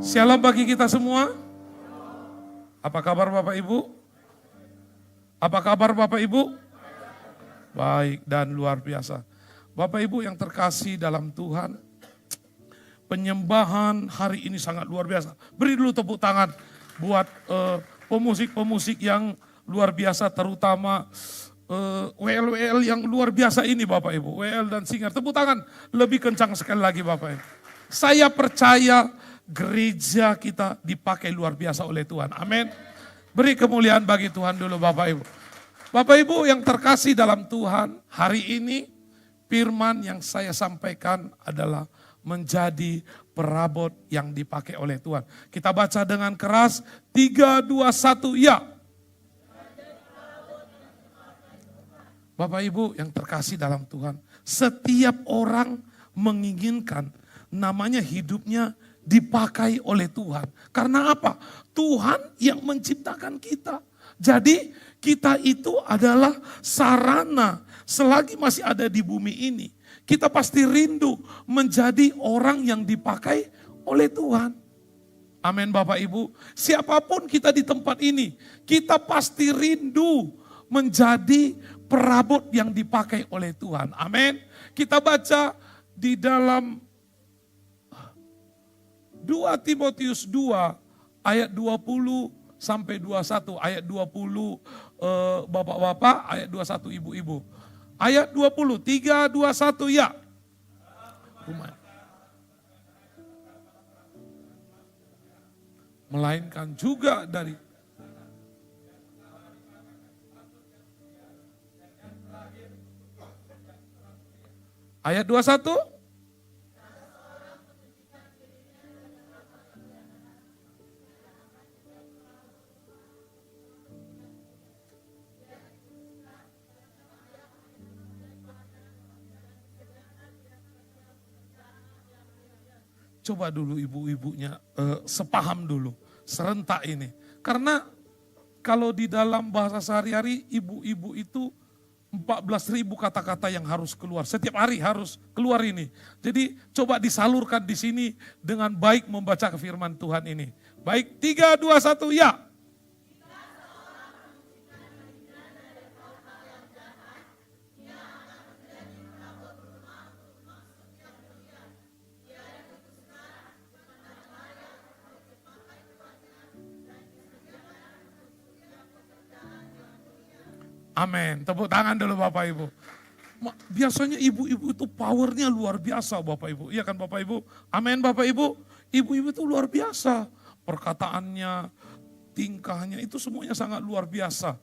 Shalom bagi kita semua. Apa kabar Bapak Ibu? Apa kabar Bapak Ibu? Baik dan luar biasa. Bapak Ibu yang terkasih dalam Tuhan, penyembahan hari ini sangat luar biasa. Beri dulu tepuk tangan buat pemusik-pemusik yang luar biasa, terutama WL yang luar biasa ini Bapak Ibu. WL dan Singer, tepuk tangan lebih kencang sekali lagi Bapak Ibu. Saya percaya gereja kita dipakai luar biasa oleh Tuhan. Amin. Beri kemuliaan bagi Tuhan dulu Bapak Ibu. Bapak Ibu yang terkasih dalam Tuhan, hari ini firman yang saya sampaikan adalah menjadi perabot yang dipakai oleh Tuhan. Kita baca dengan keras, 3, 2, 1, ya. Bapak Ibu yang terkasih dalam Tuhan, setiap orang menginginkan namanya hidupnya dipakai oleh Tuhan. Karena apa? Tuhan yang menciptakan kita. Jadi kita itu adalah sarana selagi masih ada di bumi ini. Kita pasti rindu menjadi orang yang dipakai oleh Tuhan. Amin Bapak Ibu. Siapapun kita di tempat ini, kita pasti rindu menjadi perabot yang dipakai oleh Tuhan. Amin. Kita baca di dalam 2 Timotius 2 ayat 20 sampai 21, ayat 20 bapak-bapak, ayat 21 ibu-ibu. Ayat 20, 3, 2, 1 ya. Melainkan juga dari ayat 21. Coba dulu ibu-ibunya sepaham dulu, serentak ini. Karena kalau di dalam bahasa sehari-hari ibu-ibu itu 14.000 kata-kata yang harus keluar. Setiap hari harus keluar ini. Jadi coba disalurkan di sini dengan baik membaca firman Tuhan ini. Baik, 3, 2, 1, ya. Amin. Tepuk tangan dulu Bapak Ibu. Biasanya ibu-ibu itu powernya luar biasa Bapak Ibu. Iya kan Bapak Ibu? Amin Bapak Ibu. Ibu-ibu itu luar biasa. Perkataannya, tingkahnya itu semuanya sangat luar biasa.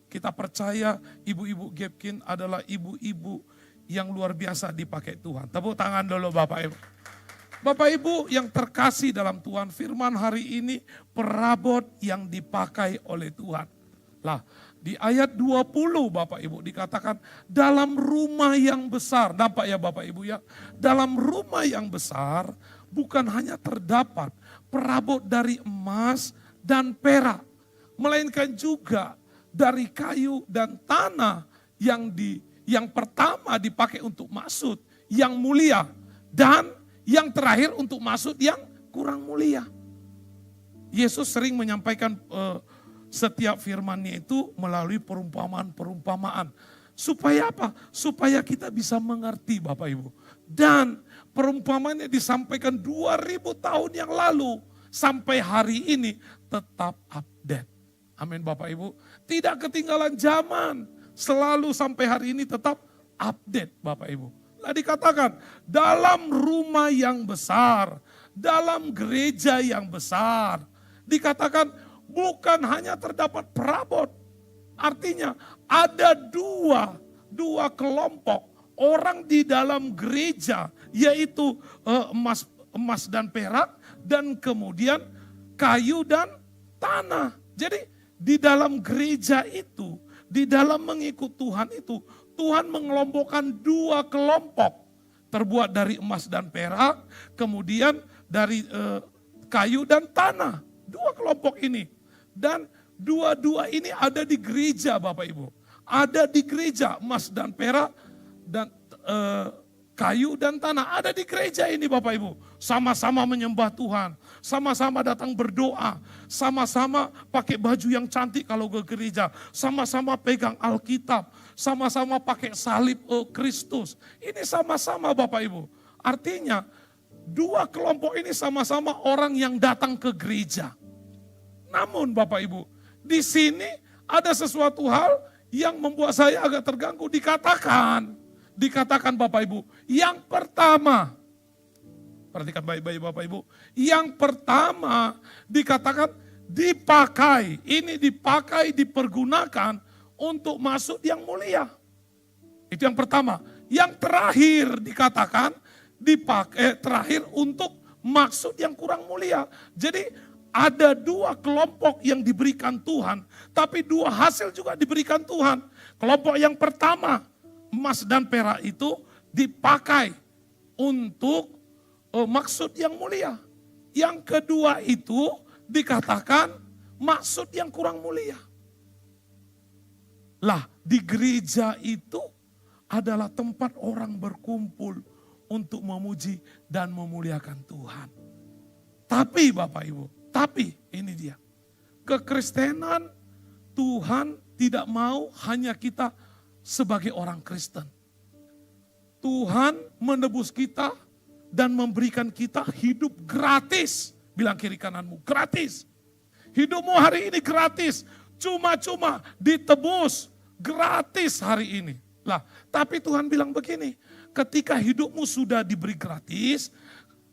Kita percaya ibu-ibu Gapkin adalah ibu-ibu yang luar biasa dipakai Tuhan. Tepuk tangan dulu Bapak Ibu. Bapak Ibu yang terkasih dalam Tuhan, firman hari ini perabot yang dipakai oleh Tuhan. Lah, di ayat 20 Bapak Ibu dikatakan dalam rumah yang besar. Nampak ya Bapak Ibu ya? Dalam rumah yang besar bukan hanya terdapat perabot dari emas dan perak. Melainkan juga dari kayu dan tanah yang pertama dipakai untuk maksud yang mulia. Dan yang terakhir untuk maksud yang kurang mulia. Yesus sering menyampaikan setiap firman-Nya itu melalui perumpamaan-perumpamaan. Supaya apa? Supaya kita bisa mengerti Bapak Ibu. Dan perumpamaan-Nya disampaikan 2000 tahun yang lalu. Sampai hari ini tetap update. Amin Bapak Ibu. Tidak ketinggalan zaman. Selalu sampai hari ini tetap update Bapak Ibu. Lah dikatakan dalam rumah yang besar. Dalam gereja yang besar. Dikatakan bukan hanya terdapat perabot. Artinya ada dua kelompok orang di dalam gereja. Yaitu emas dan perak. Dan kemudian kayu dan tanah. Jadi di dalam gereja itu. Di dalam mengikut Tuhan itu. Tuhan mengelompokkan 2 kelompok. Terbuat dari emas dan perak. Kemudian dari kayu dan tanah. 2 kelompok ini. Dan dua-dua ini ada di gereja Bapak Ibu. Ada di gereja emas dan perak dan kayu dan tanah. Ada di gereja ini Bapak Ibu. Sama-sama menyembah Tuhan. Sama-sama datang berdoa. Sama-sama pakai baju yang cantik kalau ke gereja. Sama-sama pegang Alkitab. Sama-sama pakai salib Kristus. Ini sama-sama Bapak Ibu. Artinya dua kelompok ini sama-sama orang yang datang ke gereja. Namun Bapak Ibu, di sini ada sesuatu hal yang membuat saya agak terganggu. Dikatakan Bapak Ibu, yang pertama, perhatikan baik-baik Bapak Ibu, yang pertama dikatakan dipakai, ini dipakai, dipergunakan untuk maksud yang mulia. Itu yang pertama. Yang terakhir dikatakan dipakai, terakhir untuk maksud yang kurang mulia. Jadi ada dua kelompok yang diberikan Tuhan, tapi dua hasil juga diberikan Tuhan. Kelompok yang pertama, emas dan perak itu dipakai untuk maksud yang mulia. Yang kedua itu dikatakan maksud yang kurang mulia. Lah, di gereja itu adalah tempat orang berkumpul untuk memuji dan memuliakan Tuhan. Tapi Bapak Ibu, tapi ini dia. Kekristenan, Tuhan tidak mau hanya kita sebagai orang Kristen. Tuhan menebus kita dan memberikan kita hidup gratis. Bilang kiri kananmu, gratis. Hidupmu hari ini gratis. Cuma-cuma ditebus gratis hari ini. Lah, tapi Tuhan bilang begini, ketika hidupmu sudah diberi gratis,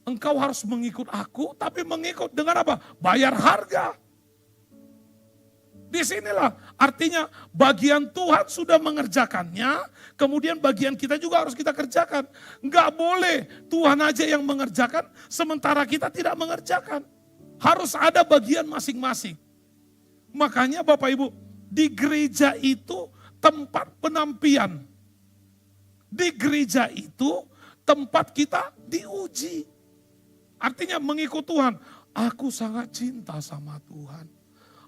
engkau harus mengikut aku, tapi mengikut dengan apa? Bayar harga. Disinilah artinya bagian Tuhan sudah mengerjakannya, kemudian bagian kita juga harus kita kerjakan. Enggak boleh Tuhan aja yang mengerjakan, sementara kita tidak mengerjakan. Harus ada bagian masing-masing. Makanya Bapak Ibu, di gereja itu tempat penampian. Di gereja itu tempat kita diuji. Artinya mengikut Tuhan. Aku sangat cinta sama Tuhan.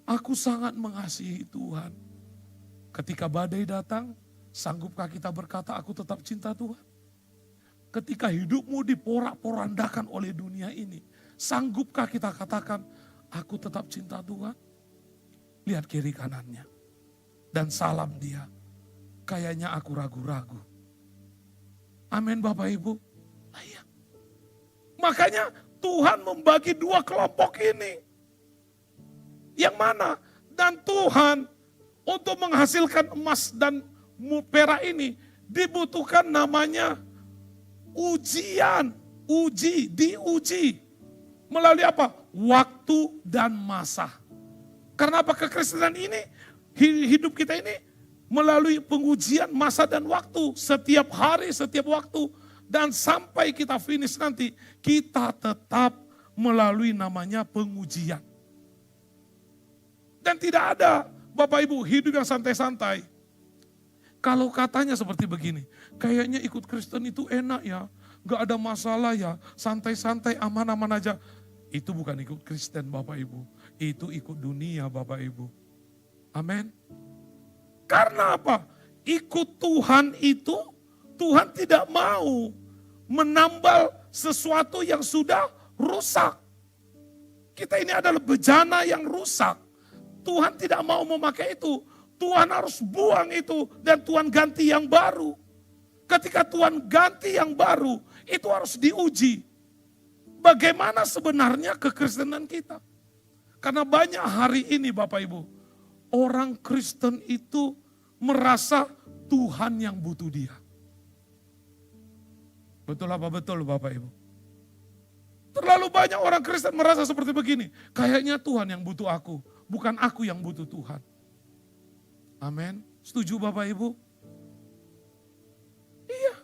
Aku sangat mengasihi Tuhan. Ketika badai datang, sanggupkah kita berkata aku tetap cinta Tuhan? Ketika hidupmu diporak-porandakan oleh dunia ini, sanggupkah kita katakan aku tetap cinta Tuhan? Lihat kiri kanannya. Dan salam dia. Kayaknya aku ragu-ragu. Amin Bapak Ibu. Iya. Makanya Tuhan membagi dua kelompok ini. Yang mana? Dan Tuhan untuk menghasilkan emas dan perak ini dibutuhkan namanya ujian. Diuji. Melalui apa? Waktu dan masa. Karena apa? Kekristenan ini, hidup kita ini melalui pengujian masa dan waktu. Setiap hari, setiap waktu. Dan sampai kita finish nanti, kita tetap melalui namanya pengujian. Dan tidak ada Bapak Ibu hidup yang santai-santai. Kalau katanya seperti begini, kayaknya ikut Kristen itu enak ya, gak ada masalah ya, santai-santai aman-aman aja. Itu bukan ikut Kristen Bapak Ibu, itu ikut dunia Bapak Ibu. Amin. Karena apa? Ikut Tuhan itu, Tuhan tidak mau menambal sesuatu yang sudah rusak. Kita ini adalah bejana yang rusak. Tuhan tidak mau memakai itu. Tuhan harus buang itu dan Tuhan ganti yang baru. Ketika Tuhan ganti yang baru, itu harus diuji. Bagaimana sebenarnya kekristenan kita? Karena banyak hari ini Bapak Ibu, orang Kristen itu merasa Tuhan yang butuh dia. Betul apa betul Bapak Ibu? Terlalu banyak orang Kristen merasa seperti begini. Kayaknya Tuhan yang butuh aku. Bukan aku yang butuh Tuhan. Amin. Setuju Bapak Ibu? Iya.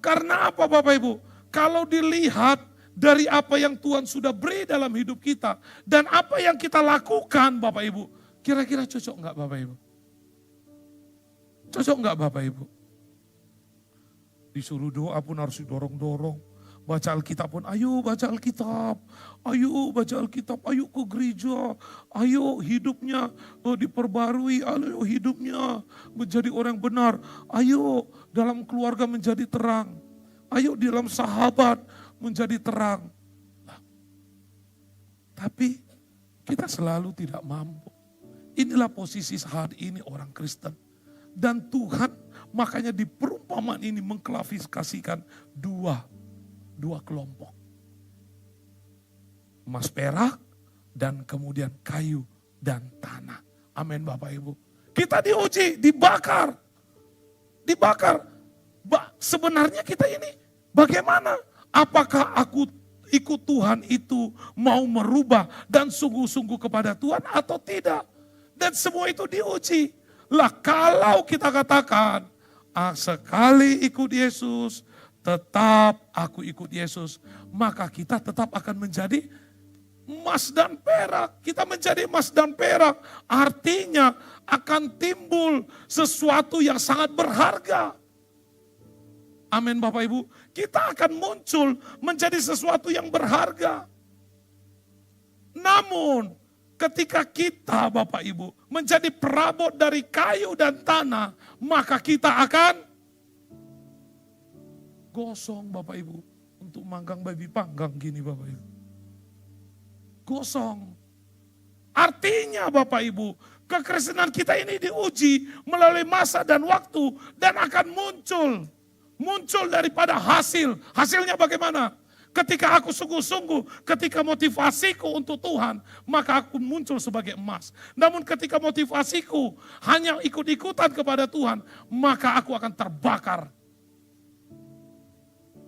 Karena apa Bapak Ibu? Kalau dilihat dari apa yang Tuhan sudah beri dalam hidup kita. Dan apa yang kita lakukan Bapak Ibu. Kira-kira cocok enggak Bapak Ibu? Cocok enggak Bapak Ibu? Disuruh doa pun harus didorong-dorong. Baca Alkitab pun, ayo baca Alkitab, ayo baca Alkitab, ayo ke gereja, ayo hidupnya diperbarui, ayo hidupnya menjadi orang benar, ayo dalam keluarga menjadi terang. Ayo di dalam sahabat menjadi terang. Tapi kita selalu tidak mampu. Inilah posisi saat ini orang Kristen. Dan Tuhan makanya di perumpamaan ini mengklasifikasikan dua kelompok. Emas perak dan kemudian kayu dan tanah. Amin Bapak Ibu. Kita diuji, dibakar. Sebenarnya kita ini bagaimana? Apakah aku ikut Tuhan itu mau merubah dan sungguh-sungguh kepada Tuhan atau tidak? Dan semua itu diuji. Lah kalau kita katakan, sekali ikut Yesus, tetap aku ikut Yesus. Maka kita tetap akan menjadi emas dan perak. Kita menjadi emas dan perak. Artinya akan timbul sesuatu yang sangat berharga. Amin Bapak Ibu. Kita akan muncul menjadi sesuatu yang berharga. Namun ketika kita Bapak Ibu menjadi perabot dari kayu dan tanah, maka kita akan gosong Bapak Ibu. Untuk manggang babi panggang gini Bapak Ibu. Gosong. Artinya Bapak Ibu, kekristenan kita ini diuji melalui masa dan waktu dan akan muncul daripada hasil. Hasilnya bagaimana? Ketika aku sungguh-sungguh, ketika motivasiku untuk Tuhan, maka aku muncul sebagai emas. Namun ketika motivasiku hanya ikut-ikutan kepada Tuhan, maka aku akan terbakar.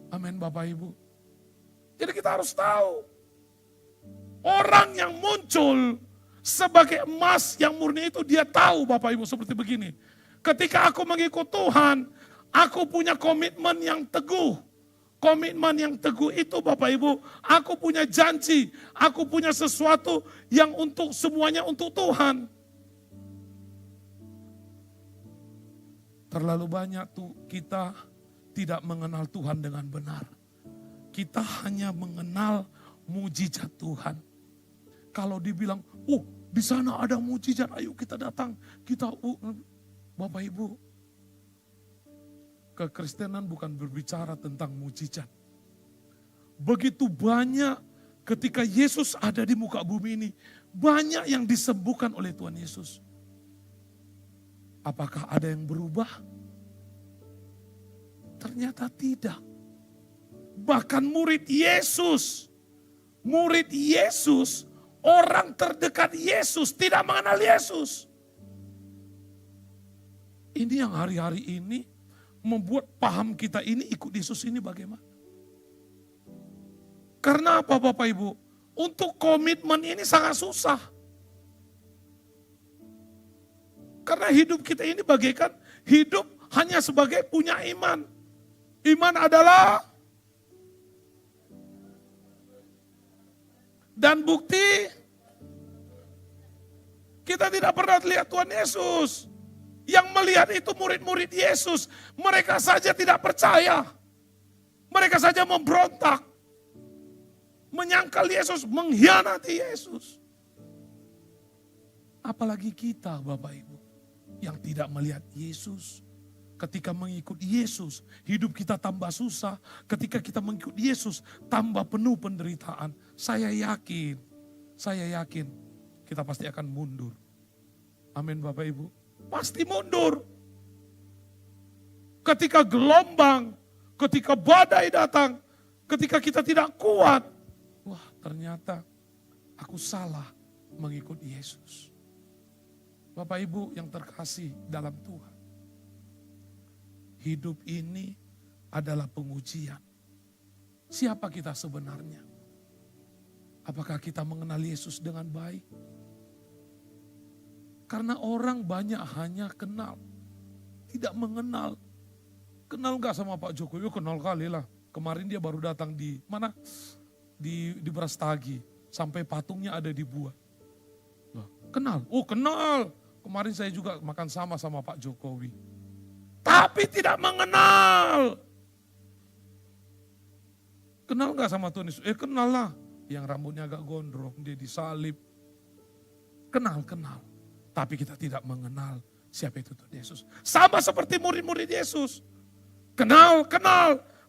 Amin Bapak Ibu. Jadi kita harus tahu, orang yang muncul sebagai emas yang murni itu dia tahu Bapak Ibu seperti begini. Ketika aku mengikut Tuhan, aku punya komitmen yang teguh. Komitmen yang teguh itu Bapak Ibu, aku punya janji, aku punya sesuatu yang untuk semuanya untuk Tuhan. Terlalu banyak tuh kita tidak mengenal Tuhan dengan benar. Kita hanya mengenal mujizat Tuhan. Kalau dibilang, di sana ada mujizat, ayo kita datang. Bapak Ibu, kekristenan bukan berbicara tentang mujizat. Begitu banyak ketika Yesus ada di muka bumi ini, banyak yang disembuhkan oleh Tuhan Yesus. Apakah ada yang berubah? Ternyata tidak. Bahkan murid Yesus, orang terdekat Yesus tidak mengenal Yesus. Ini yang hari-hari ini membuat paham kita ini ikut Yesus ini bagaimana? Karena apa Bapak Ibu? Untuk komitmen ini sangat susah. Karena hidup kita ini bagaikan hidup hanya sebagai punya iman. Iman adalah dan bukti kita tidak pernah lihat Tuhan Yesus. Yang melihat itu murid-murid Yesus. Mereka saja tidak percaya. Mereka saja memberontak. Menyangkal Yesus, mengkhianati Yesus. Apalagi kita Bapak Ibu. Yang tidak melihat Yesus. Ketika mengikut Yesus, hidup kita tambah susah. Ketika kita mengikut Yesus, tambah penuh penderitaan. Saya yakin kita pasti akan mundur. Amin Bapak Ibu. Pasti mundur. Ketika gelombang, ketika badai datang, ketika kita tidak kuat. Wah ternyata aku salah mengikut Yesus. Bapak Ibu yang terkasih dalam Tuhan. Hidup ini adalah pengujian. Siapa kita sebenarnya? Apakah kita mengenal Yesus dengan baik? Karena orang banyak hanya kenal, tidak mengenal. Kenal gak sama Pak Jokowi? Kenal kali lah. Kemarin dia baru datang di mana? Di Brastagi. Sampai patungnya ada dibuat. Kenal? Oh kenal. Kemarin saya juga makan sama Pak Jokowi. Tapi tidak mengenal. Kenal gak sama Tuhan Yesus? Kenal lah. Yang rambutnya agak gondrong, dia disalib. Kenal. Tapi kita tidak mengenal siapa itu Tuhan Yesus. Sama seperti murid-murid Yesus. Kenal.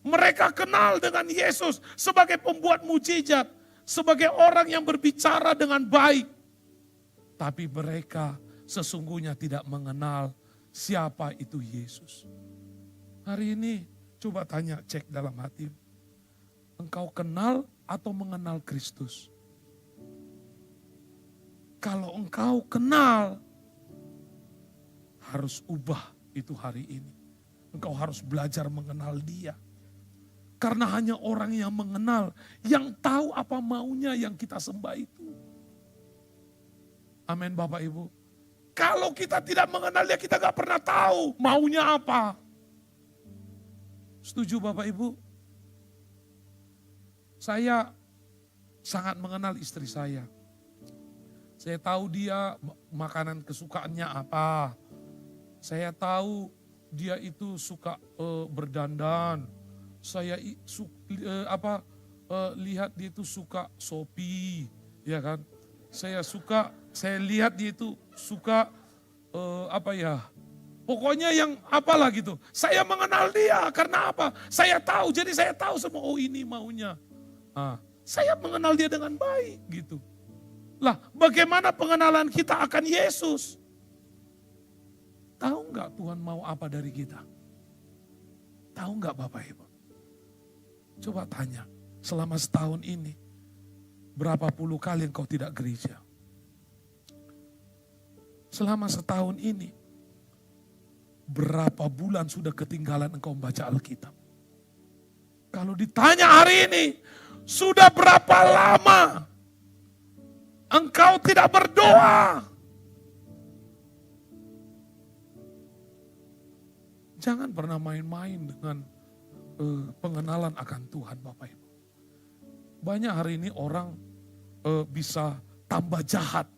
Mereka kenal dengan Yesus sebagai pembuat mujizat, sebagai orang yang berbicara dengan baik. Tapi mereka sesungguhnya tidak mengenal siapa itu Yesus. Hari ini coba tanya, cek dalam hati. Engkau kenal atau mengenal Kristus? Kalau engkau kenal, harus ubah itu hari ini. Engkau harus belajar mengenal Dia. Karena hanya orang yang mengenal, yang tahu apa maunya yang kita sembah itu. Amin Bapak Ibu. Kalau kita tidak mengenal Dia, kita gak pernah tahu maunya apa. Setuju Bapak Ibu? Saya sangat mengenal istri saya. Saya tahu dia makanan kesukaannya apa. Saya tahu dia itu suka berdandan. Saya lihat dia itu suka Shopee, ya kan? Saya lihat dia itu suka pokoknya yang apalah gitu. Saya mengenal dia karena apa? Saya tahu, jadi saya tahu semua, oh ini maunya. Saya mengenal dia dengan baik gitu. Lah, bagaimana pengenalan kita akan Yesus? Tahu nggak Tuhan mau apa dari kita? Tahu nggak Bapak Ibu? Coba tanya, selama setahun ini, berapa puluh kali engkau tidak gereja? Selama setahun ini, berapa bulan sudah ketinggalan engkau membaca Alkitab? Kalau ditanya hari ini, sudah berapa lama engkau tidak berdoa? Jangan pernah main-main dengan pengenalan akan Tuhan Bapak Ibu. Banyak hari ini orang bisa tambah jahat.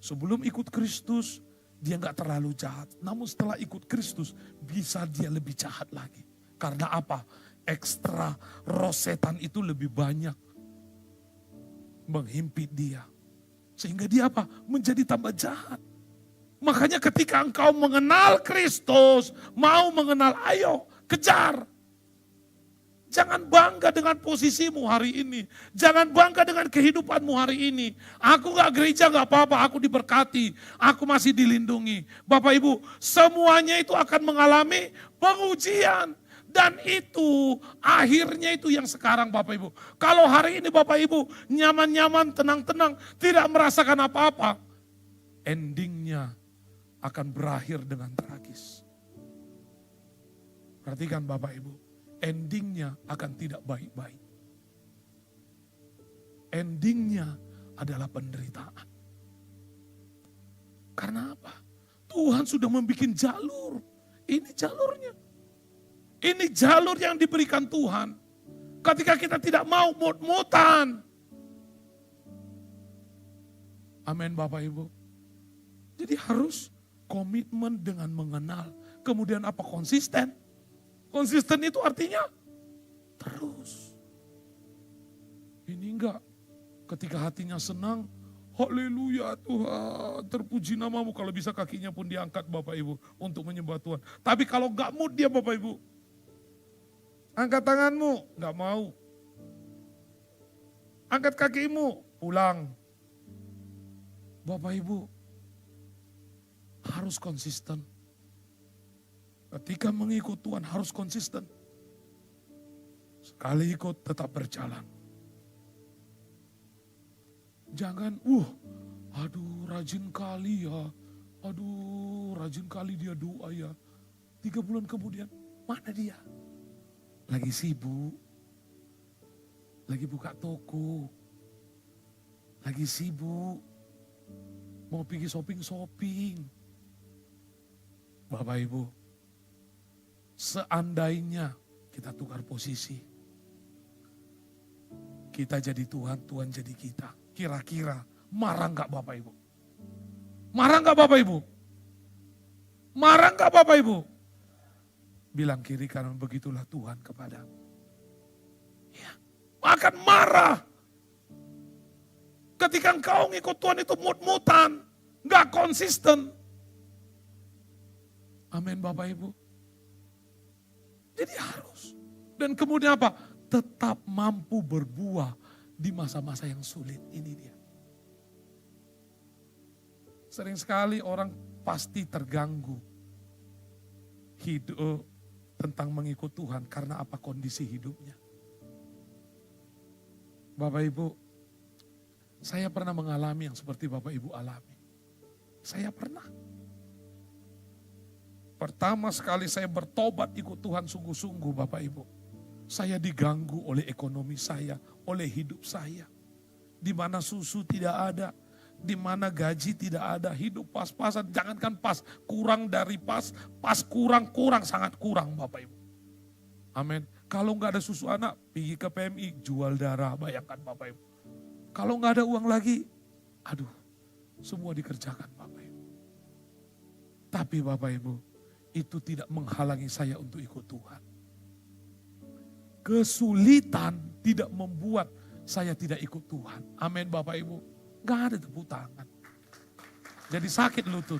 Sebelum ikut Kristus, dia nggak terlalu jahat. Namun setelah ikut Kristus, bisa dia lebih jahat lagi. Karena apa? Ekstra roh setan itu lebih banyak menghimpit dia. Sehingga dia apa? Menjadi tambah jahat. Makanya ketika engkau mengenal Kristus, mau mengenal, ayo kejar. Jangan bangga dengan posisimu hari ini. Jangan bangga dengan kehidupanmu hari ini. Aku gak gereja gak apa-apa, aku diberkati. Aku masih dilindungi. Bapak Ibu, semuanya itu akan mengalami pengujian. Dan itu akhirnya itu yang sekarang Bapak Ibu. Kalau hari ini Bapak Ibu nyaman-nyaman, tenang-tenang, tidak merasakan apa-apa. Endingnya akan berakhir dengan tragis. Perhatikan Bapak Ibu. Endingnya akan tidak baik-baik. Endingnya adalah penderitaan. Karena apa? Tuhan sudah membuat jalur. Ini jalurnya. Ini jalur yang diberikan Tuhan. Ketika kita tidak mau mut-mutan. Amin Bapak Ibu. Jadi harus komitmen dengan mengenal. Kemudian apa? Konsisten. Konsisten itu artinya terus. Ini enggak. Ketika hatinya senang, haleluya Tuhan, terpuji namamu. Kalau bisa kakinya pun diangkat Bapak Ibu untuk menyembah Tuhan. Tapi kalau enggak mood dia Bapak Ibu, angkat tanganmu, enggak mau. Angkat kakimu, pulang. Bapak Ibu, harus konsisten. Ketika mengikut Tuhan harus konsisten. Sekali ikut tetap berjalan. Jangan, aduh rajin kali ya. Aduh rajin kali dia doa ya. 3 bulan kemudian, mana dia? Lagi sibuk. Lagi buka toko. Lagi sibuk. Mau pergi shopping. Bapak Ibu, seandainya kita tukar posisi. Kita jadi Tuhan, Tuhan jadi kita. Kira-kira marah enggak Bapak Ibu? Marah enggak Bapak Ibu? Marah enggak Bapak Ibu? Bilang kiri kanan, begitulah Tuhan kepadamu. Ya, akan marah. Ketika engkau ngikut Tuhan itu mut-mutan. Enggak konsisten. Amin Bapak Ibu. Jadi harus Dan kemudian apa? Tetap mampu berbuah di masa-masa yang sulit. Ini dia. Sering sekali orang pasti terganggu hidup tentang mengikut Tuhan karena apa kondisi hidupnya. Bapak Ibu, saya pernah mengalami yang seperti Bapak Ibu alami. Saya pernah. Pertama sekali saya bertobat ikut Tuhan sungguh-sungguh Bapak Ibu. Saya diganggu oleh ekonomi saya, oleh hidup saya. Di mana susu tidak ada, di mana gaji tidak ada, hidup pas-pasan, jangankan pas, kurang dari pas kurang, sangat kurang Bapak Ibu. Amin. Kalau nggak ada susu anak, pergi ke PMI, jual darah, bayangkan Bapak Ibu. Kalau nggak ada uang lagi, aduh, semua dikerjakan Bapak Ibu. Tapi Bapak Ibu, itu tidak menghalangi saya untuk ikut Tuhan. Kesulitan tidak membuat saya tidak ikut Tuhan. Amin Bapak Ibu. Gak ada tepuk tangan. Jadi sakit lutut.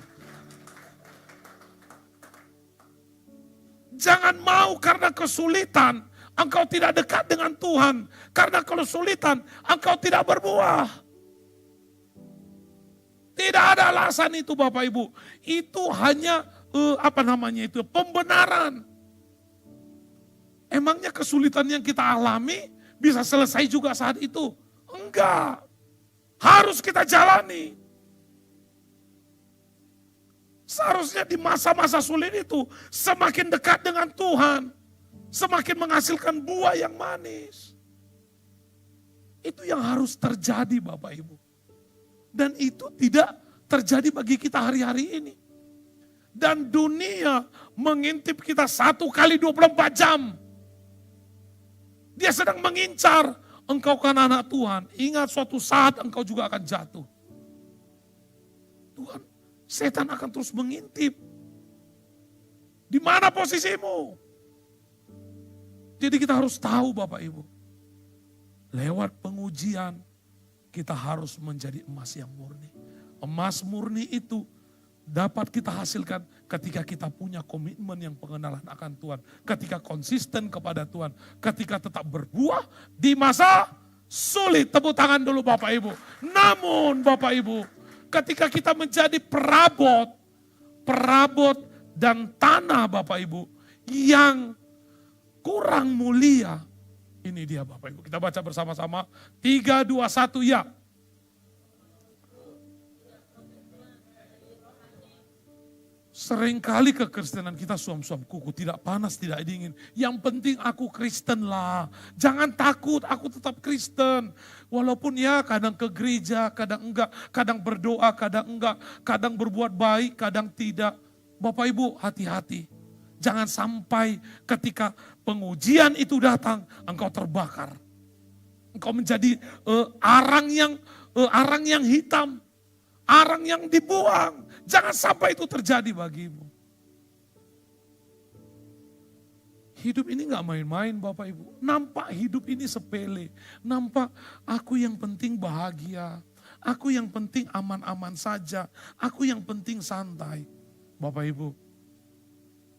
Jangan mau karena kesulitan engkau tidak dekat dengan Tuhan. Karena kesulitan engkau tidak berbuah. Tidak ada alasan itu Bapak Ibu. Itu hanya pembenaran. Emangnya kesulitan yang kita alami bisa selesai juga saat itu? Enggak. Harus kita jalani. Seharusnya di masa-masa sulit itu semakin dekat dengan Tuhan. Semakin menghasilkan buah yang manis. Itu yang harus terjadi Bapak Ibu. Dan itu tidak terjadi bagi kita hari-hari ini. Dan dunia mengintip kita 1 kali 24 jam. Dia sedang mengincar. Engkau kan anak Tuhan. Ingat suatu saat engkau juga akan jatuh. Tuhan, setan akan terus mengintip. Di mana posisimu? Jadi kita harus tahu Bapak Ibu. Lewat pengujian kita harus menjadi emas yang murni. Emas murni itu dapat kita hasilkan ketika kita punya komitmen yang pengenalan akan Tuhan. Ketika konsisten kepada Tuhan. Ketika tetap berbuah di masa sulit. Tepuk tangan dulu Bapak Ibu. Namun Bapak Ibu, ketika kita menjadi perabot dan tanah Bapak Ibu yang kurang mulia. Ini dia Bapak Ibu. Kita baca bersama-sama. 3, 2, 1 ya. Seringkali kekristenan kita suam-suam kuku, tidak panas, tidak dingin. Yang penting aku Kristen lah. Jangan takut, aku tetap Kristen. Walaupun ya kadang ke gereja, kadang enggak. Kadang berdoa, kadang enggak. Kadang berbuat baik, kadang tidak. Bapak Ibu hati-hati. Jangan sampai ketika pengujian itu datang, engkau terbakar. Engkau menjadi arang yang hitam. Arang yang dibuang. Jangan sampai itu terjadi bagimu. Hidup ini gak main-main Bapak Ibu. Nampak hidup ini sepele. Nampak aku yang penting bahagia. Aku yang penting aman-aman saja. Aku yang penting santai. Bapak Ibu,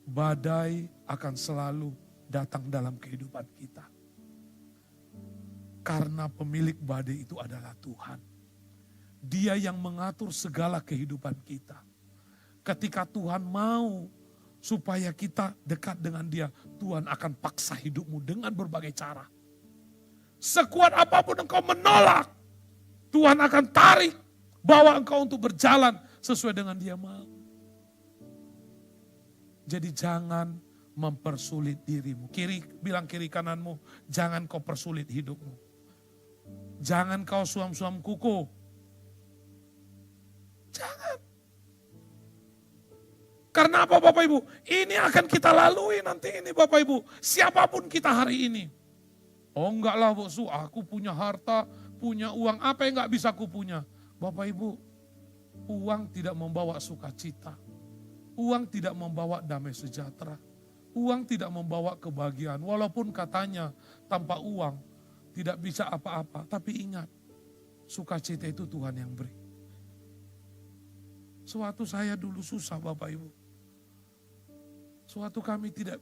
badai akan selalu datang dalam kehidupan kita. Karena pemilik badai itu adalah Tuhan. Dia yang mengatur segala kehidupan kita. Ketika Tuhan mau supaya kita dekat dengan Dia, Tuhan akan paksa hidupmu dengan berbagai cara. Sekuat apapun engkau menolak, Tuhan akan tarik, bawa engkau untuk berjalan sesuai dengan Dia mau. Jadi jangan mempersulit dirimu. Bilang kiri kananmu, jangan kau persulit hidupmu. Jangan kau suam-suam kuku. Jangan. Karena apa Bapak Ibu? Ini akan kita lalui nanti ini Bapak Ibu. Siapapun kita hari ini. Oh enggak lah Bu Su, aku punya harta, punya uang. Apa yang enggak bisa aku punya? Bapak Ibu, uang tidak membawa sukacita. Uang tidak membawa damai sejahtera. Uang tidak membawa kebahagiaan. Walaupun katanya tanpa uang tidak bisa apa-apa. Tapi ingat, sukacita itu Tuhan yang beri. Suatu saya dulu susah Bapak Ibu. Suatu kami tidak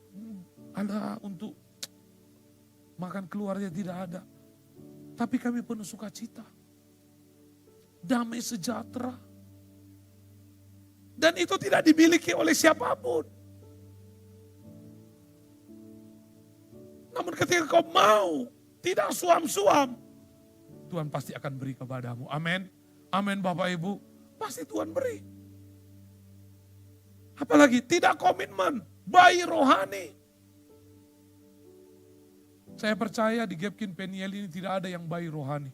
ada untuk makan keluarnya tidak ada. Tapi kami penuh sukacita. Damai sejahtera. Dan itu tidak dimiliki oleh siapapun. Namun ketika kau mau, tidak suam-suam, Tuhan pasti akan beri kepadamu. Amin. Amin Bapak Ibu. Pasti Tuhan beri. Apalagi tidak komitmen, bayi rohani. Saya percaya di Gapkin Peniel ini tidak ada yang bayi rohani.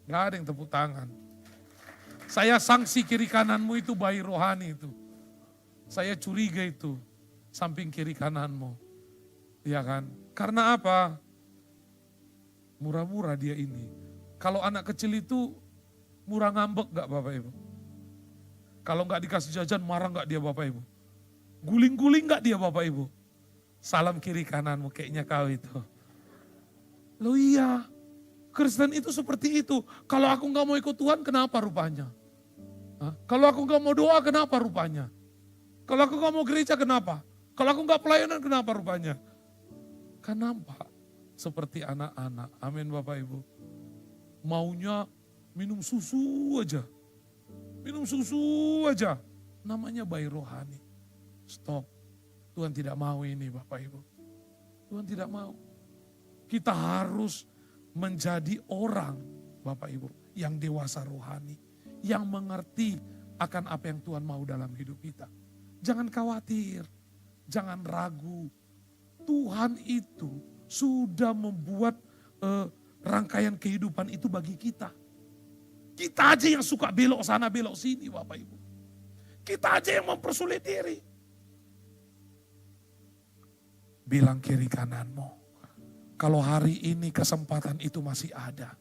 Gak ada yang tepuk tangan. Saya sanksi kiri kananmu itu bayi rohani itu. Saya curiga itu samping kiri kananmu. Ya kan? Karena apa? Murah-murah dia ini. Kalau anak kecil itu murah ngambek gak Bapak Ibu? Kalau gak dikasih jajan marah gak dia Bapak Ibu? Guling-guling gak dia Bapak Ibu? Salam kiri kananmu kayaknya kau itu. Loh iya, Kristen itu seperti itu. Kalau aku gak mau ikut Tuhan kenapa rupanya? Hah? Kalau aku gak mau doa kenapa rupanya? Kalau aku gak mau gereja kenapa? Kalau aku gak pelayanan kenapa rupanya? Kan nampak seperti anak-anak. Amin Bapak Ibu. Maunya minum susu aja. Minum susu aja. Namanya bayi rohani. Stop. Tuhan tidak mau ini Bapak Ibu. Tuhan tidak mau. Kita harus menjadi orang Bapak Ibu yang dewasa rohani. Yang mengerti akan apa yang Tuhan mau dalam hidup kita. Jangan khawatir. Jangan ragu. Tuhan itu sudah membuat rangkaian kehidupan itu bagi kita. Kita aja yang suka belok sana belok sini Bapak Ibu. Kita aja yang mempersulit diri. Bilang kiri kananmu, kalau hari ini kesempatan itu masih ada,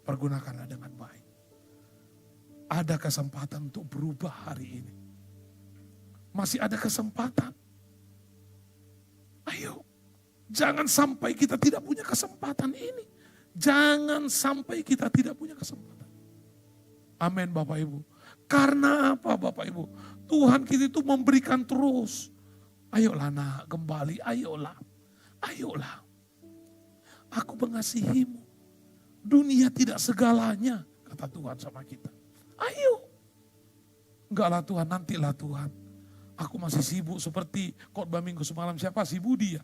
pergunakanlah dengan baik. Ada kesempatan untuk berubah hari ini. Masih ada kesempatan. Ayo, jangan sampai kita tidak punya kesempatan ini. Jangan sampai kita tidak punya kesempatan. Amin Bapak Ibu. Karena apa Bapak Ibu? Tuhan kita itu memberikan terus. Ayolah nak, kembali, ayolah. Ayolah. Aku mengasihimu. Dunia tidak segalanya, kata Tuhan sama kita. Ayo. Enggaklah Tuhan, nantilah Tuhan. Aku masih sibuk seperti khotbah minggu semalam. Siapa? Si Budi ya?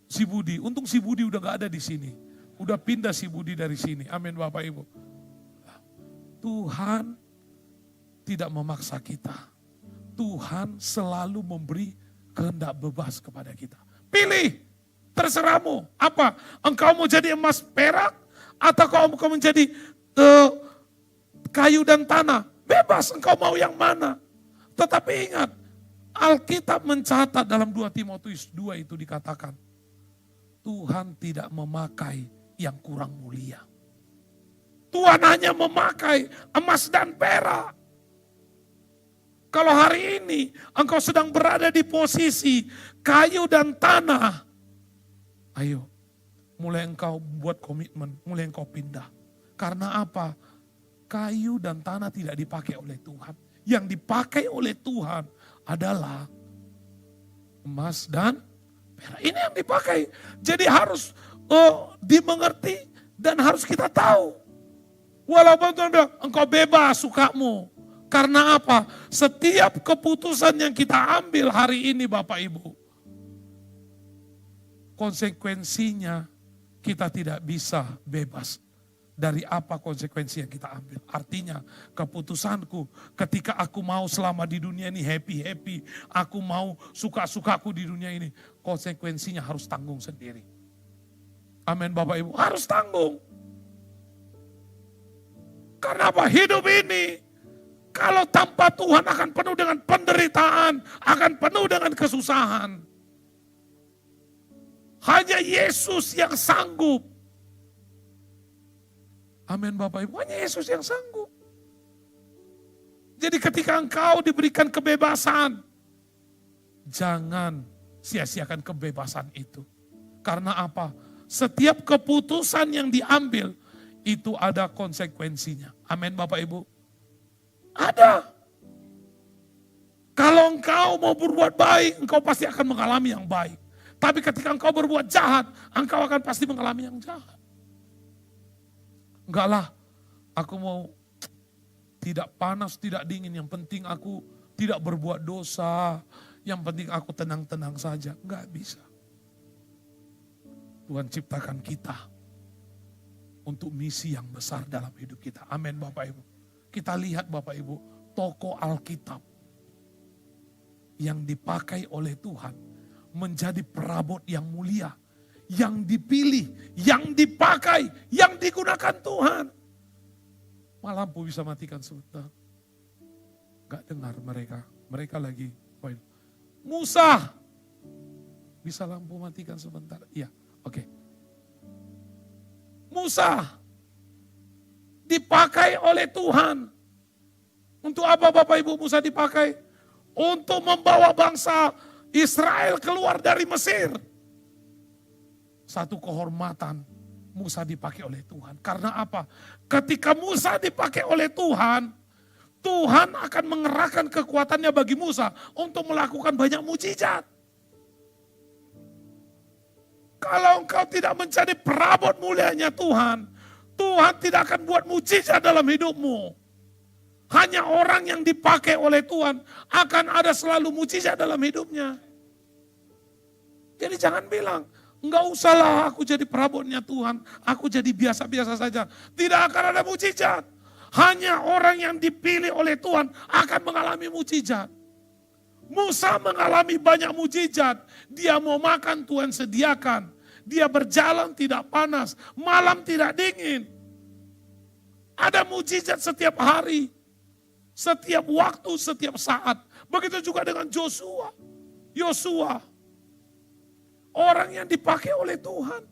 Si Budi. Untung si Budi udah gak ada di sini. Udah pindah si Budi dari sini. Amin Bapak Ibu. Tuhan tidak memaksa kita. Tuhan selalu memberi kehendak bebas kepada kita. Pilih, terserahmu. Apa? Engkau mau jadi emas perak atau engkau menjadi kayu dan tanah? Bebas, engkau mau yang mana? Tetapi ingat, Alkitab mencatat dalam 2 Timotius 2 itu dikatakan, Tuhan tidak memakai yang kurang mulia. Tuhan hanya memakai emas dan perak. Kalau hari ini engkau sedang berada di posisi kayu dan tanah, ayo mulai engkau buat komitmen, mulai engkau pindah. Karena apa? Kayu dan tanah tidak dipakai oleh Tuhan. Yang dipakai oleh Tuhan adalah emas dan perak. Ini yang dipakai. Jadi harus dimengerti dan harus kita tahu. Walaupun Tuhan bilang, engkau bebas sukamu. Karena apa? Setiap keputusan yang kita ambil hari ini Bapak Ibu, konsekuensinya kita tidak bisa bebas dari apa konsekuensi yang kita ambil. Artinya keputusanku ketika aku mau selama di dunia ini happy-happy, aku mau suka-sukaku di dunia ini, konsekuensinya harus tanggung sendiri. Amin Bapak Ibu, harus tanggung. Karena apa? Hidup ini kalau tanpa Tuhan akan penuh dengan penderitaan, akan penuh dengan kesusahan. Hanya Yesus yang sanggup. Amin Bapak Ibu, hanya Yesus yang sanggup. Jadi ketika engkau diberikan kebebasan, jangan sia-siakan kebebasan itu. Karena apa? Setiap keputusan yang diambil, itu ada konsekuensinya. Amin Bapak Ibu. Ada. Kalau engkau mau berbuat baik, engkau pasti akan mengalami yang baik. Tapi ketika engkau berbuat jahat, engkau akan pasti mengalami yang jahat. Enggak lah, aku mau tidak panas, tidak dingin. Yang penting aku tidak berbuat dosa. Yang penting aku tenang-tenang saja. Enggak bisa. Tuhan ciptakan kita untuk misi yang besar dalam hidup kita. Amin Bapak Ibu. Kita lihat Bapak Ibu, tokoh Alkitab yang dipakai oleh Tuhan menjadi perabot yang mulia, yang dipilih, yang dipakai, yang digunakan Tuhan. Lampu bisa matikan sebentar. Gak dengar mereka. Mereka lagi. Musa. Bisa lampu matikan sebentar. Iya, oke. Musa. Dipakai oleh Tuhan. Untuk apa Bapak Ibu Musa dipakai? Untuk membawa bangsa Israel keluar dari Mesir. Satu kehormatan. Musa dipakai oleh Tuhan. Karena apa? Ketika Musa dipakai oleh Tuhan, Tuhan akan mengerahkan kekuatannya bagi Musa untuk melakukan banyak mujizat. Kalau engkau tidak menjadi perabot mulianya Tuhan, Tuhan tidak akan buat mujizat dalam hidupmu. Hanya orang yang dipakai oleh Tuhan akan ada selalu mujizat dalam hidupnya. Jadi jangan bilang, enggak usahlah aku jadi perabotnya Tuhan. Aku jadi biasa-biasa saja. Tidak akan ada mujizat. Hanya orang yang dipilih oleh Tuhan akan mengalami mujizat. Musa mengalami banyak mujizat. Dia mau makan Tuhan sediakan. Dia berjalan tidak panas. Malam tidak dingin. Ada mujizat setiap hari. Setiap waktu, setiap saat. Begitu juga dengan Yosua. Orang yang dipakai oleh Tuhan.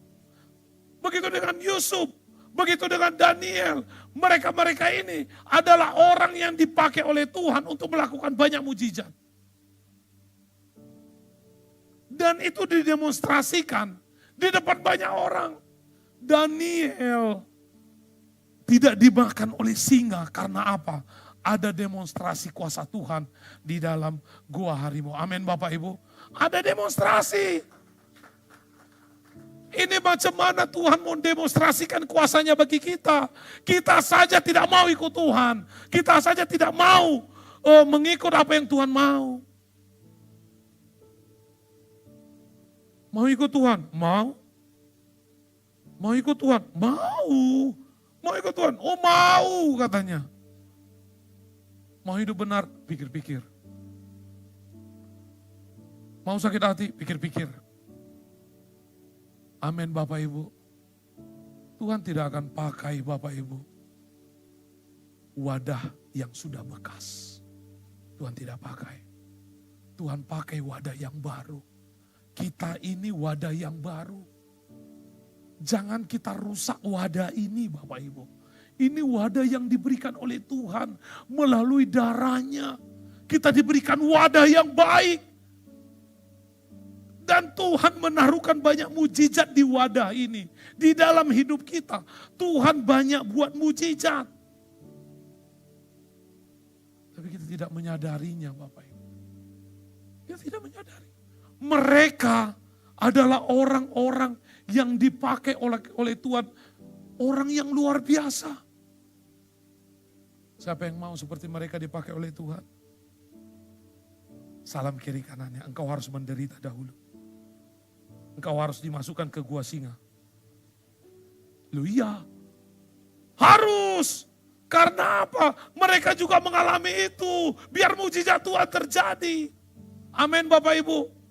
Begitu dengan Yusuf. Begitu dengan Daniel. Mereka-mereka ini adalah orang yang dipakai oleh Tuhan untuk melakukan banyak mujizat. Dan itu didemonstrasikan di depan banyak orang. Daniel tidak dimakan oleh singa karena apa? Ada demonstrasi kuasa Tuhan di dalam gua harimau. Amin Bapak Ibu. Ada demonstrasi. Ini macam mana Tuhan mau demonstrasikan kuasanya bagi kita. Kita saja tidak mau ikut Tuhan. Kita saja tidak mau mengikut apa yang Tuhan mau. Mau ikut Tuhan? Mau. Mau ikut Tuhan? Mau. Mau ikut Tuhan? Oh mau katanya. Mau hidup benar? Pikir-pikir. Mau sakit hati? Pikir-pikir. Amin Bapak Ibu. Tuhan tidak akan pakai Bapak Ibu wadah yang sudah bekas. Tuhan tidak pakai. Tuhan pakai wadah yang baru. Kita ini wadah yang baru. Jangan kita rusak wadah ini Bapak Ibu. Ini wadah yang diberikan oleh Tuhan melalui darahnya. Kita diberikan wadah yang baik. Dan Tuhan menaruhkan banyak mujizat di wadah ini. Di dalam hidup kita. Tuhan banyak buat mujizat. Tapi kita tidak menyadarinya Bapak Ibu. Kita tidak menyadari. Mereka adalah orang-orang yang dipakai oleh Tuhan. Orang yang luar biasa. Siapa yang mau seperti mereka dipakai oleh Tuhan? Salam kiri kanannya. Engkau harus menderita dahulu. Engkau harus dimasukkan ke gua singa. Loh iya. Harus. Karena apa? Mereka juga mengalami itu. Biar mujizat Tuhan terjadi. Amin Bapak Ibu.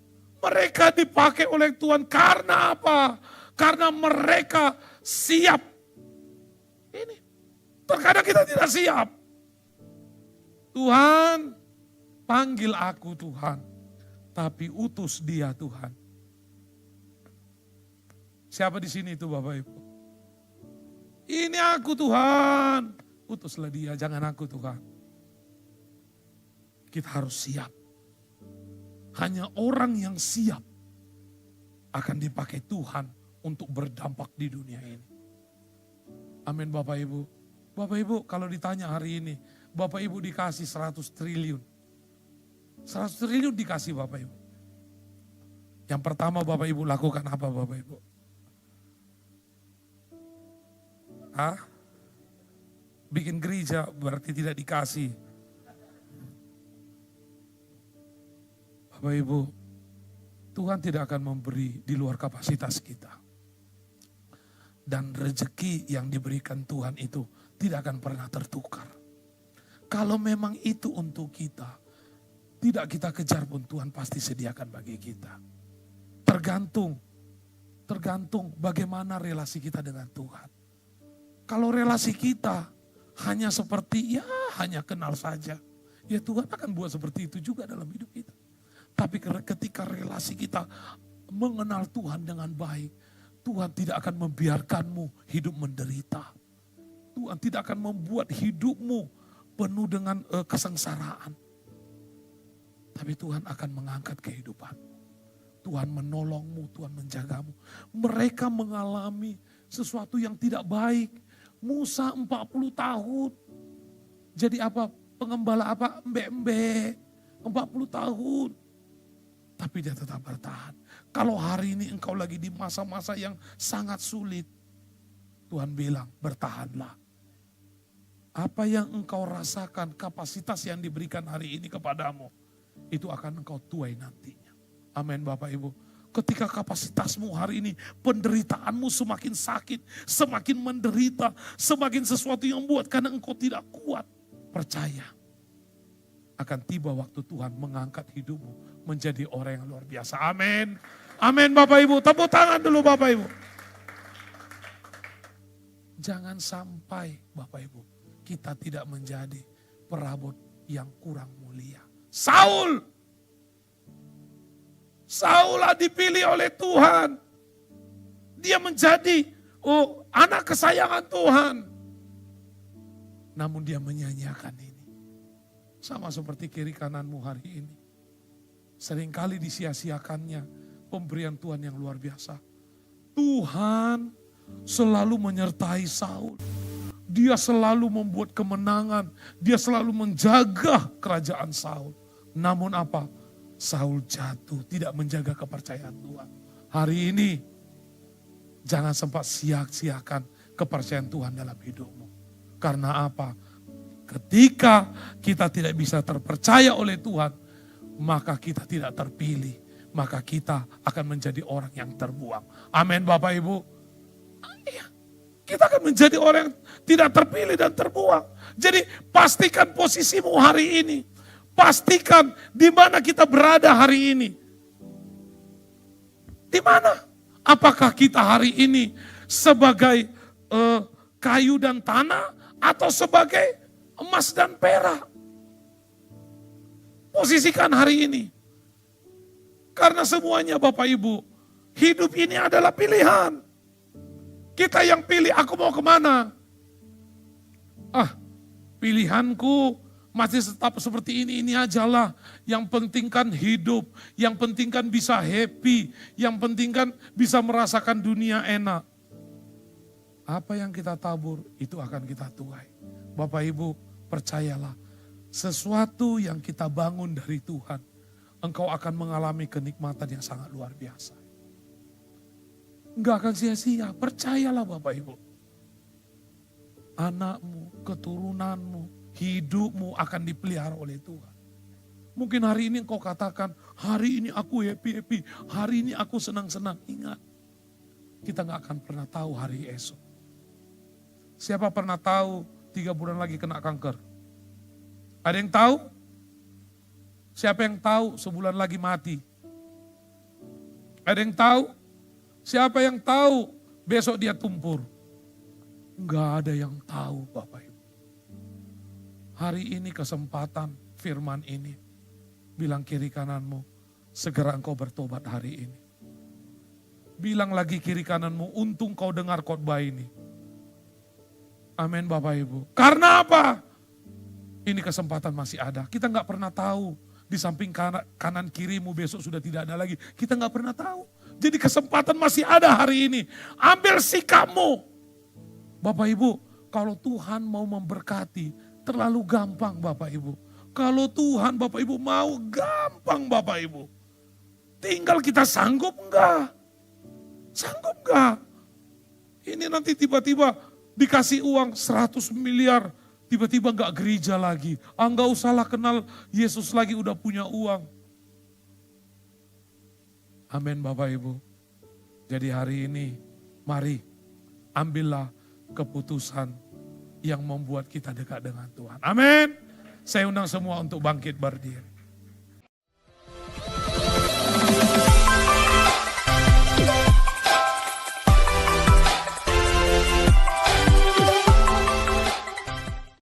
Mereka dipakai oleh Tuhan karena apa? Karena mereka siap. Ini. Terkadang kita tidak siap. Tuhan, panggil aku Tuhan. Tapi utus dia Tuhan. Siapa di sini itu Bapak Ibu? Ini aku Tuhan. Utuslah dia, jangan aku Tuhan. Kita harus siap. Hanya orang yang siap akan dipakai Tuhan untuk berdampak di dunia ini. Amin Bapak Ibu. Bapak Ibu kalau ditanya hari ini, Bapak Ibu dikasih 100 triliun. 100 triliun dikasih Bapak Ibu. Yang pertama Bapak Ibu lakukan apa Bapak Ibu? Bikin gereja berarti tidak dikasih. Bapak Ibu, Tuhan tidak akan memberi di luar kapasitas kita. Dan rezeki yang diberikan Tuhan itu tidak akan pernah tertukar. Kalau memang itu untuk kita, tidak kita kejar pun Tuhan pasti sediakan bagi kita. Tergantung bagaimana relasi kita dengan Tuhan. Kalau relasi kita hanya seperti hanya kenal saja, ya Tuhan akan buat seperti itu juga dalam hidup kita. Tapi ketika relasi kita mengenal Tuhan dengan baik, Tuhan tidak akan membiarkanmu hidup menderita. Tuhan tidak akan membuat hidupmu penuh dengan kesengsaraan. Tapi Tuhan akan mengangkat kehidupanmu. Tuhan menolongmu, Tuhan menjagamu. Mereka mengalami sesuatu yang tidak baik. Musa 40 tahun. Jadi apa? Pengembala apa? Embe-embe. 40 tahun. Tapi dia tetap bertahan. Kalau hari ini engkau lagi di masa-masa yang sangat sulit. Tuhan bilang bertahanlah. Apa yang engkau rasakan, kapasitas yang diberikan hari ini kepadamu. Itu akan engkau tuai nantinya. Amin Bapak Ibu. Ketika kapasitasmu hari ini, penderitaanmu semakin sakit, semakin menderita, semakin sesuatu yang membuat karena engkau tidak kuat. Percaya, akan tiba waktu Tuhan mengangkat hidupmu menjadi orang yang luar biasa. Amin. Amin Bapak Ibu. Tepuk tangan dulu Bapak Ibu. Jangan sampai Bapak Ibu, kita tidak menjadi perabot yang kurang mulia. Saul dipilih oleh Tuhan. Dia menjadi anak kesayangan Tuhan. Namun dia menyanyiakan ini. Sama seperti kiri kananmu hari ini. Seringkali disia-siakannya pemberian Tuhan yang luar biasa. Tuhan selalu menyertai Saul. Dia selalu membuat kemenangan. Dia selalu menjaga kerajaan Saul. Namun apa? Saul jatuh, tidak menjaga kepercayaan Tuhan. Hari ini, jangan sempat sia-siakan kepercayaan Tuhan dalam hidupmu. Karena apa? Ketika kita tidak bisa terpercaya oleh Tuhan, maka kita tidak terpilih. Maka kita akan menjadi orang yang terbuang. Amin Bapak Ibu. Kita akan menjadi orang yang tidak terpilih dan terbuang. Jadi pastikan posisimu hari ini. Pastikan di mana kita berada hari ini. Di mana? Apakah kita hari ini sebagai kayu dan tanah atau sebagai emas dan perak? Posisikan hari ini. Karena semuanya Bapak Ibu, hidup ini adalah pilihan. Kita yang pilih aku mau kemana. Pilihanku masih tetap seperti ini ajalah. Yang penting kan hidup, yang penting kan bisa happy, yang penting kan bisa merasakan dunia enak. Apa yang kita tabur, itu akan kita tuai. Bapak Ibu, percayalah, sesuatu yang kita bangun dari Tuhan, engkau akan mengalami kenikmatan yang sangat luar biasa. Enggak akan sia-sia, percayalah Bapak Ibu. Anakmu, keturunanmu, hidupmu akan dipelihara oleh Tuhan. Mungkin hari ini engkau katakan, hari ini aku happy-happy, hari ini aku senang-senang. Ingat, kita gak akan pernah tahu hari esok. Siapa pernah tahu 3 bulan lagi kena kanker? Ada yang tahu? Siapa yang tahu sebulan lagi mati? Ada yang tahu? Siapa yang tahu besok dia tumpur? Enggak ada yang tahu Bapak Ibu. Hari ini kesempatan firman ini. Bilang kiri kananmu, segera engkau bertobat hari ini. Bilang lagi kiri kananmu, untung kau dengar khotbah ini. Amin Bapak Ibu. Karena apa? Ini kesempatan masih ada. Kita gak pernah tahu. Di samping kanan kirimu besok sudah tidak ada lagi. Kita gak pernah tahu. Jadi kesempatan masih ada hari ini. Ambil sikapmu. Bapak Ibu, kalau Tuhan mau memberkati, terlalu gampang Bapak Ibu. Kalau Tuhan Bapak Ibu mau, gampang Bapak Ibu. Tinggal kita sanggup enggak? Sanggup enggak? Ini nanti tiba-tiba dikasih uang 100 miliar, tiba-tiba enggak gereja lagi. Enggak usahlah kenal Yesus lagi, udah punya uang. Amin Bapak Ibu. Jadi hari ini mari ambillah keputusan yang membuat kita dekat dengan Tuhan. Amin. Saya undang semua untuk bangkit berdiri.